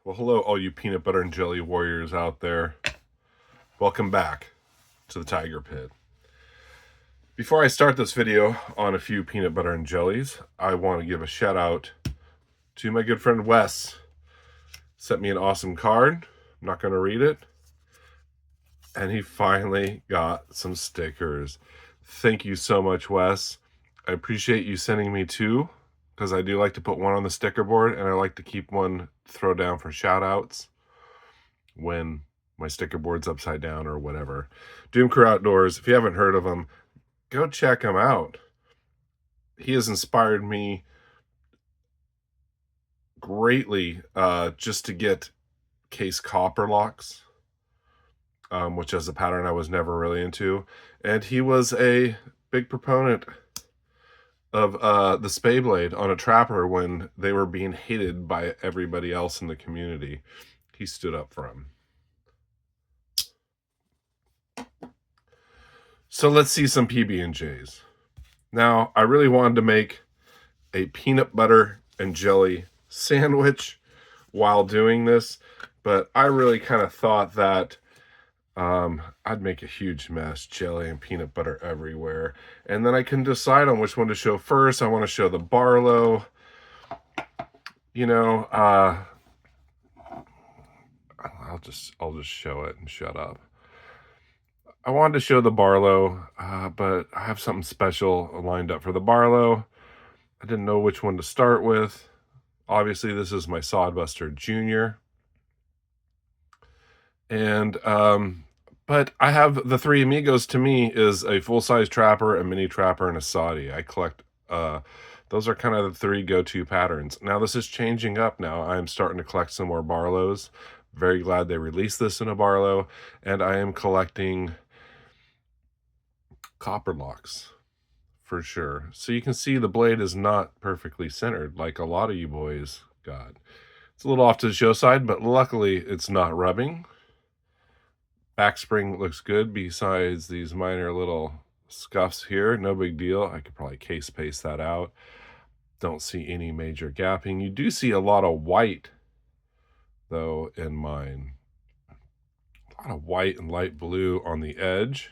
Well, hello, all you peanut butter and jelly warriors out there. Welcome back to the Tiger Pit. Before I start this video on a few peanut butter and jellies, I want to give a shout out to my good friend Wes. Sent me an awesome card. I'm not going to read it. And he finally got some stickers. Thank you so much, Wes. I appreciate you sending me two, because I do like to put one on the sticker board, and I like to keep one throw down for shout outs when my sticker board's upside down or whatever. Doom Crew Outdoors, if you haven't heard of him, go check him out. He has inspired me greatly just to get case copper locks, which is a pattern I was never really into. And he was a big proponent of the Spay Blade on a trapper when they were being hated by everybody else in the community. He stood up for him. So let's see some PB&Js. Now, I really wanted to make a peanut butter and jelly sandwich while doing this, but I really kind of thought that I'd make a huge mess, jelly and peanut butter everywhere. And then I can decide on which one to show first. I want to show the Barlow. You know, I'll just show it and shut up. I wanted to show the Barlow, but I have something special lined up for the Barlow. I didn't know which one to start with. Obviously, this is my Sodbuster Jr. And, but I have the three Amigos. To me is a full-size trapper, a mini trapper, and a Soddy. I collect, those are kind of the three go-to patterns. Now, this is changing up now. I'm starting to collect some more Barlows. Very glad they released this in a Barlow. And I am collecting copper locks for sure. So you can see the blade is not perfectly centered like a lot of you boys got. It's a little off to the show side, but luckily it's not rubbing. Back spring looks good besides these minor little scuffs here. No big deal. I could probably case paste that out. Don't see any major gapping. You do see a lot of white though in mine. A lot of white and light blue on the edge.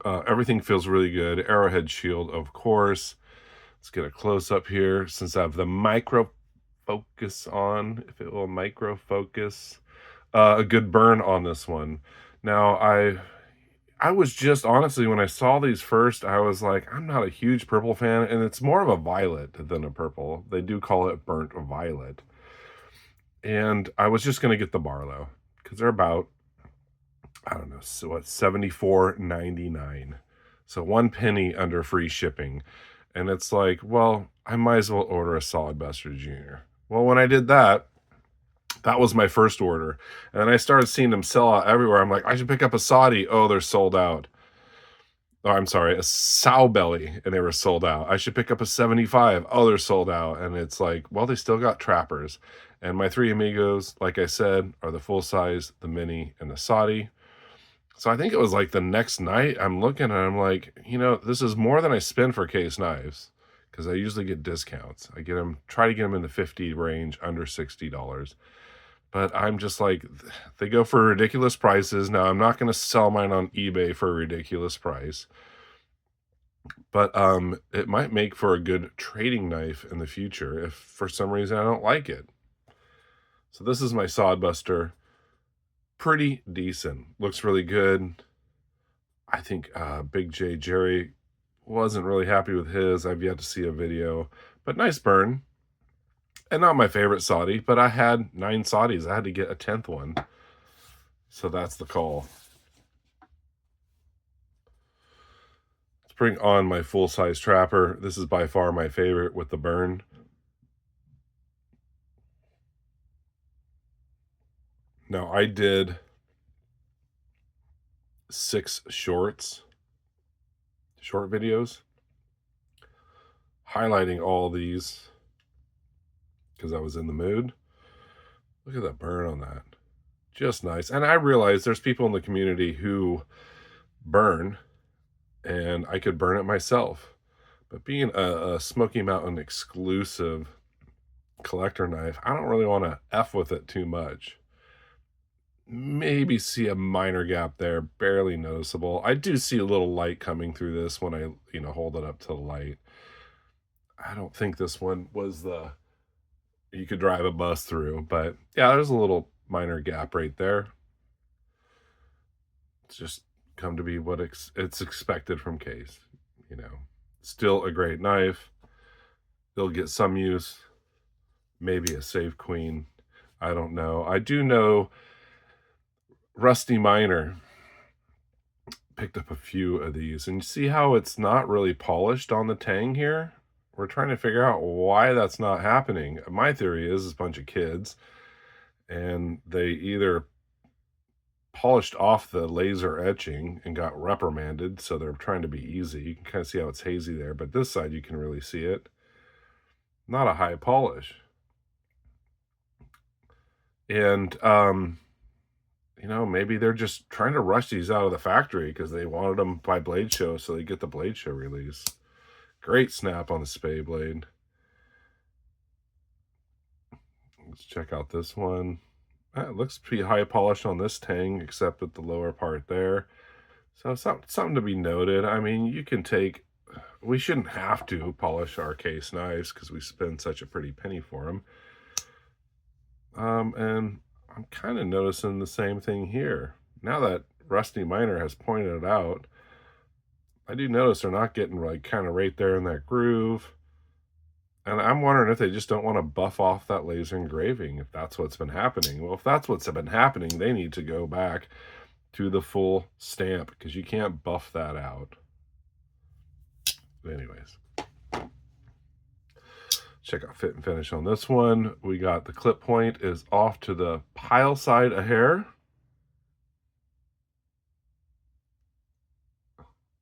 Everything feels really good. Arrowhead shield, of course. Let's get a close-up here since I have the micro focus on, if it will micro focus. A good burn on this one. Now, I was just, honestly, when I saw these first, I was like, I'm not a huge purple fan, and it's more of a violet than a purple. They do call it burnt violet. And I was just going to get the Barlow, because they're about, I don't know, so what, $74.99. So 1 penny under free shipping. And it's like, well, I might as well order a Sodbuster Jr. Well, when I did that, that was my first order. And then I started seeing them sell out everywhere. I'm like, I should pick up a Soddy. Oh, they're sold out. Oh, I'm sorry, a sow belly, and they were sold out. I should pick up a 75. Oh, they're sold out. And it's like, well, they still got trappers. And my three Amigos, like I said, are the full size, the mini, and the Soddy. So I think it was like the next night I'm looking and I'm like, you know, this is more than I spend for case knives, because I usually get discounts. I get them, try to get them in the 50 range, under $60. But I'm just like, they go for ridiculous prices. Now, I'm not going to sell mine on eBay for a ridiculous price. But it might make for a good trading knife in the future if for some reason I don't like it. So this is my Sodbuster. Pretty decent. Looks really good. I think Big J Jerry wasn't really happy with his. I've yet to see a video. But nice burn. And not my favorite Soddy, but I had 9 Soddys. I had to get a 10th one. So that's the call. Let's bring on my full-size trapper. This is by far my favorite with the burn. Now, I did 6 short videos, highlighting all these because I was in the mood. Look at that burn on that. Just nice. And I realize there's people in the community who burn, and I could burn it myself. But being a Smoky Mountain exclusive collector knife. I don't really want to F with it too much. Maybe see a minor gap there, barely noticeable. I do see a little light coming through this when I, hold it up to the light. I don't think this one was you could drive a bus through, but yeah, there's a little minor gap right there. It's just come to be what it's expected from Case, you know. Still a great knife. It'll get some use. Maybe a safe queen. I don't know. I do know Rusty Miner picked up a few of these, and you see how it's not really polished on the tang here? We're trying to figure out why that's not happening. My theory is a bunch of kids, and they either polished off the laser etching and got reprimanded, so they're trying to be easy. You can kind of see how it's hazy there, but this side you can really see it. Not a high polish. And maybe they're just trying to rush these out of the factory because they wanted them by Blade Show, so they get the Blade Show release. Great snap on the Spay blade. Let's check out this one. It looks pretty high polished on this tang, except at the lower part there. So something to be noted. I mean, we shouldn't have to polish our Case knives because we spend such a pretty penny for them. And I'm kind of noticing the same thing here. Now that Rusty Miner has pointed it out, I do notice they're not getting like kind of right there in that groove. And I'm wondering if they just don't want to buff off that laser engraving, if that's what's been happening. Well, if that's what's been happening, they need to go back to the full stamp because you can't buff that out. But anyways, check out fit and finish on this one. We got the clip point is off to the pile side a hair.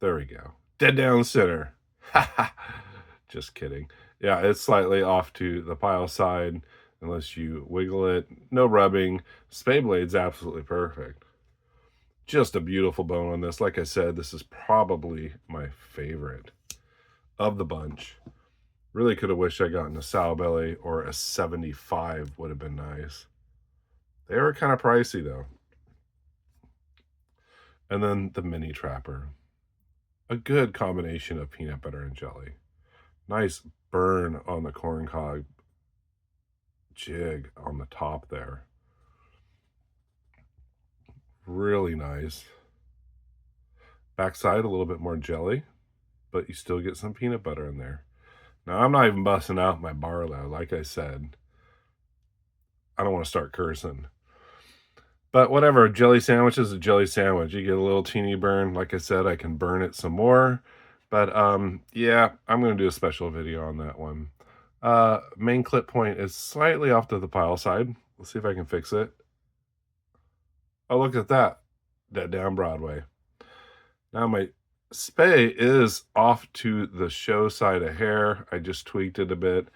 There we go. Dead down center. Just kidding. Yeah, it's slightly off to the pile side unless you wiggle it. No rubbing. Spay blade's absolutely perfect. Just a beautiful bone on this. Like I said, this is probably my favorite of the bunch. Really could have wished I gotten a sow belly or a 75 would have been nice. They were kind of pricey though. And then the mini trapper. A good combination of peanut butter and jelly. Nice burn on the corncob jig on the top there. Really nice. Backside a little bit more jelly, but you still get some peanut butter in there. Now, I'm not even busting out my Barlow. Like I said, I don't want to start cursing. But whatever, a jelly sandwich is a jelly sandwich. You get a little teeny burn. Like I said, I can burn it some more. But yeah, I'm going to do a special video on that one. Main clip point is slightly off to the pile side. Let's see if I can fix it. Oh, look at that. Dead down Broadway. Now my Spay is off to the show side of hair. I just tweaked it a bit.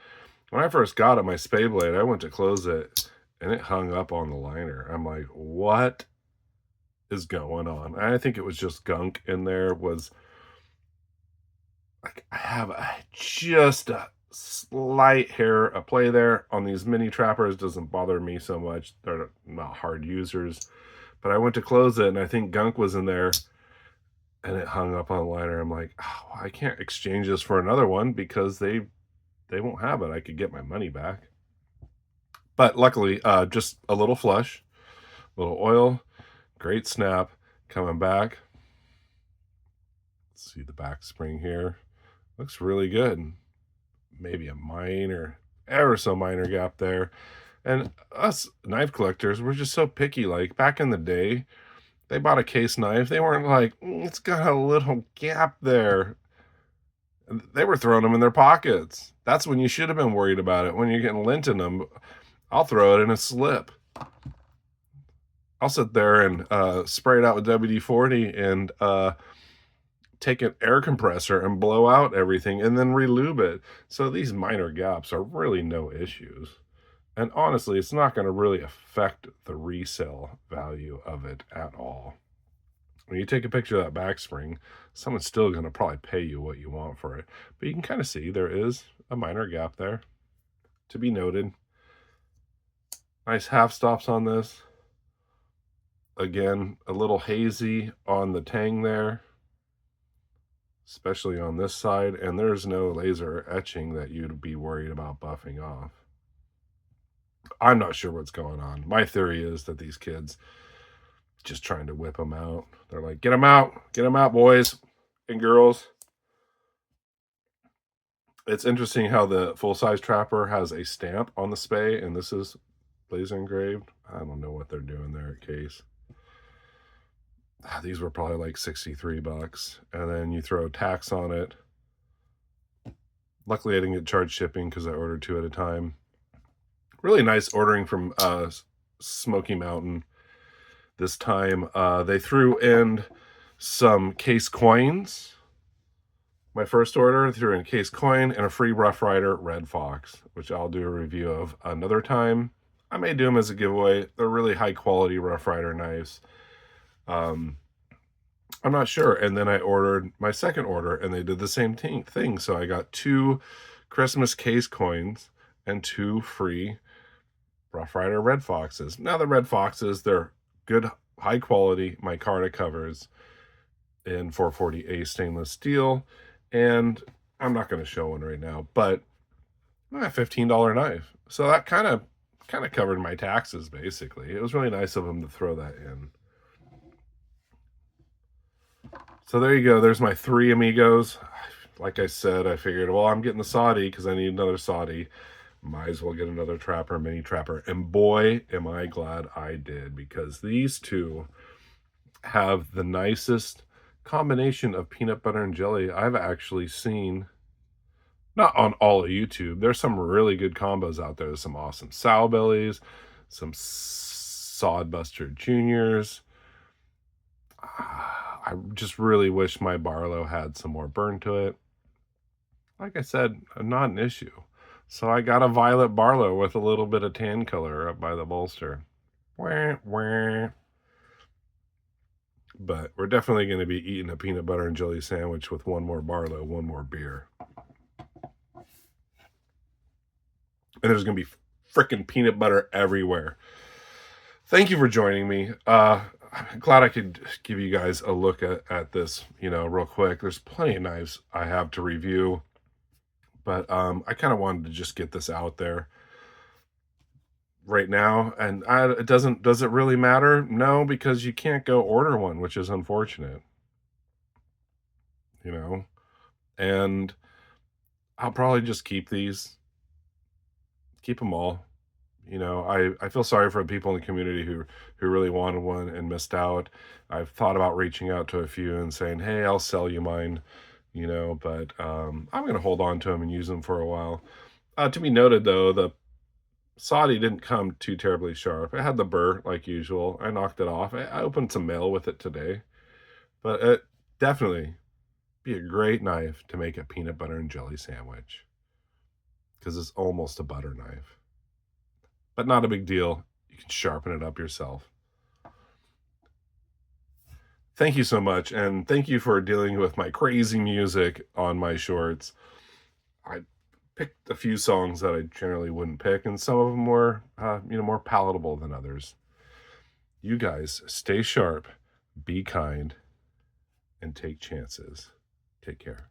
When I first got it, my Spay blade, I went to close it and it hung up on the liner. I'm like, what is going on? I think it was just gunk in there. Was like I have just a slight hair a play there on these mini trappers. Doesn't bother me so much. They're not hard users. But I went to close it and I think gunk was in there and it hung up on the liner. I'm like, oh, I can't exchange this for another one because they won't have it. I could get my money back. But luckily, just a little flush, a little oil, great snap, coming back. Let's see the back spring here. Looks really good. Maybe a minor, ever so minor gap there. And us knife collectors, we're just so picky. Like back in the day, they bought a Case knife. They weren't like, it's got a little gap there. They were throwing them in their pockets. That's when you should have been worried about it. When you're getting lint in them, I'll throw it in a slip. I'll sit there and spray it out with WD-40 and take an air compressor and blow out everything and then relube it. So these minor gaps are really no issues. And honestly, it's not going to really affect the resale value of it at all. When you take a picture of that back spring, someone's still going to probably pay you what you want for it. But you can kind of see there is a minor gap there. to be noted. Nice half stops on this. Again, a little hazy on the tang there, especially on this side, and there's no laser etching that you'd be worried about buffing off. I'm not sure what's going on. My theory is that these kids just trying to whip them out. They're like, get them out, boys and girls. It's interesting how the full-size Trapper has a stamp on the spay, and this is laser engraved. I don't know what they're doing there at Case. These were probably like $63, and then you throw tax on it. Luckily, I didn't get charged shipping because I ordered 2 at a time. Really nice ordering from Smoky Mountain. This time, they threw in some Case coins. My first order, threw in a Case coin and a free Rough Rider Red Fox, which I'll do a review of another time. I may do them as a giveaway. They're really high quality Rough Rider knives. I'm not sure. And then I ordered my second order, and they did the same thing. So I got 2 Christmas Case coins and 2 free Rough Rider Red Foxes. Now the Red Foxes, they're good, high quality micarta covers in 440A stainless steel. And I'm not going to show one right now, but a $15 knife. So that kind of covered my taxes, basically. It was really nice of them to throw that in. So there you go. There's my 3 Amigos. Like I said, I figured, well, I'm getting the Soddy because I need another Soddy. Might as well get another Trapper, mini Trapper. And boy, am I glad I did, because these two have the nicest combination of peanut butter and jelly I've actually seen. Not on all of YouTube. There's some really good combos out there. There's some awesome Sow Bellies, some Sodbuster Juniors. I just really wish my Barlow had some more burn to it. Like I said, not an issue. So I got a violet Barlow with a little bit of tan color up by the bolster. Wah, wah. But we're definitely going to be eating a peanut butter and jelly sandwich with one more Barlow, one more beer. And there's going to be freaking peanut butter everywhere. Thank you for joining me. I'm glad I could give you guys a look at this, real quick. There's plenty of knives I have to review, but I kind of wanted to just get this out there right now. And does it really matter? No, because you can't go order one, which is unfortunate, and I'll probably just keep them all. I feel sorry for people in the community who really wanted one and missed out. I've thought about reaching out to a few and saying, hey, I'll sell you mine, but I'm going to hold on to them and use them for a while. To be noted, though, the Soddy didn't come too terribly sharp. It had the burr like usual. I knocked it off. I opened some mail with it today, but it definitely be a great knife to make a peanut butter and jelly sandwich, because it's almost a butter knife. But not a big deal. You can sharpen it up yourself. Thank you so much, and thank you for dealing with my crazy music on my shorts. I picked a few songs that I generally wouldn't pick, and some of them were, more palatable than others. You guys stay sharp, be kind, and take chances. Take care.